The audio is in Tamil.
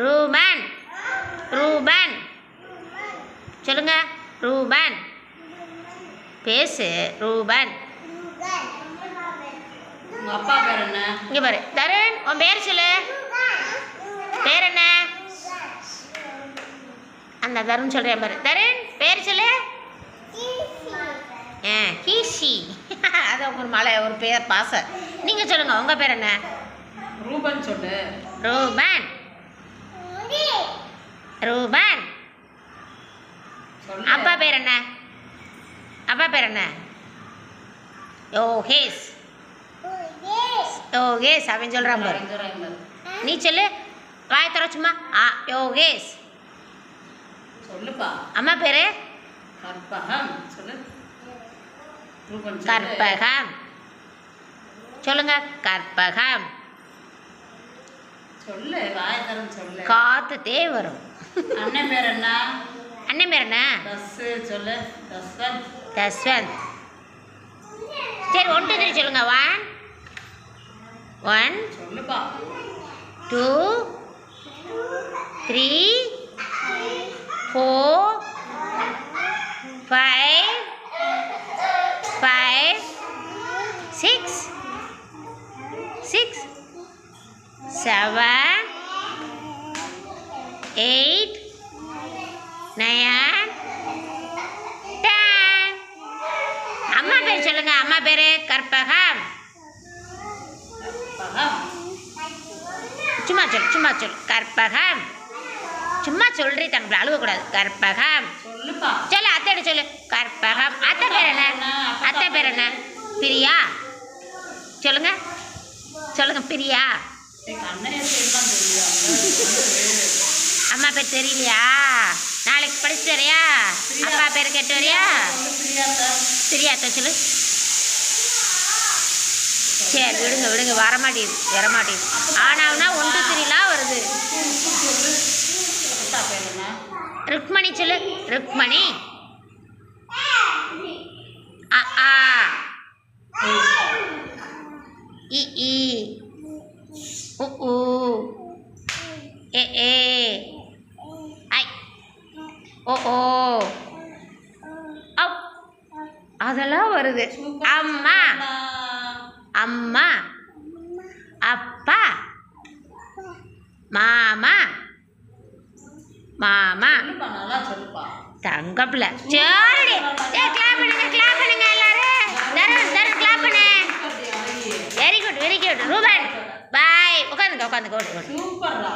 ரூபன். ரூபன் சொல்லுங்க. ரூபன் பேசு. ரூபன். உங்க அப்பா பேர் என்ன? இங்க பாரு தருண், உன் பேர் சொல்லு. பேர் என்ன? அந்த தருண் சொல்றேன் பாரு. தருண் பேர் சொல்லு. கீசி. அது ஒரு மலை ஒரு பேர் பாச. நீங்க சொல்லுங்க உங்க பேர் என்ன? ரூபன் சொல்லு. ரூபன். ரூபன். அப்பா பேர் என்ன? அப்பா பேர் என்ன? யோகேஷ். யோகேஷ் அவன் சொல்றான் பாரு. நீ சொல்லு. வாய் தர சும்மா. யோகேஷ் சொல்லுப்பா. அம்மா பேரு? கற்பகம் சொல்லு. கற்பகம் சொல்லுங்க. கற்பகம் சொல்லு. வாயத்தரம் சொல்லு. காத்துட்டே வரும். அண்ணன் பேர் என்ன? அண்ணன் பேர் என்ன? சொல்லு. தஸ்வந்த். தஸ்வந்த். சரி 1 2 3 சொல்லுங்க. 1 சொல்லுப்பா. 2 3 4 5 6 7 8 9 10. அம்மா பேர் சொல்லுங்க. அம்மா பேரு கற்பகம். சும்மா சொல்லு. கற்பகம் சும்மா சொல்றீ தங்க அழுவக்கூடாது. கற்பகம் சொல்லு. அத்தை சொல்லு. கற்பகம். அத்தை பேர் என்ன? அத்தை பேர் என்ன? பிரியா சொல்லுங்க. சொல்லுங்க பிரியா. அம்மா பேர் தெரியலையா? நாளைக்கு படிச்சுட்டு வரியா? அப்பா பேர் கேட்டு வரியா? பிரியாத்தா சொல்லு. சரி விடுங்க வரமாட்டேது. ஆனாவுனா 1 2 3 வருது. ருக்மணி சொல்லு. ருக்மணி. இ இ உ ஊ ஏ ஏ ஐ ஓ ஓ அவ் அதெல்லாம் வருது. அம்மா. அம்மா. அப்பா. மாமா. மாமா. தங்கப்பில்ல. சரி கிளாப் பண்ணுங்க எல்லாரும். தருண் கிளாப் பண்ணு. Very good. ரூபன் பாய். உட்காந்துக்க. சூப்பர்ரா.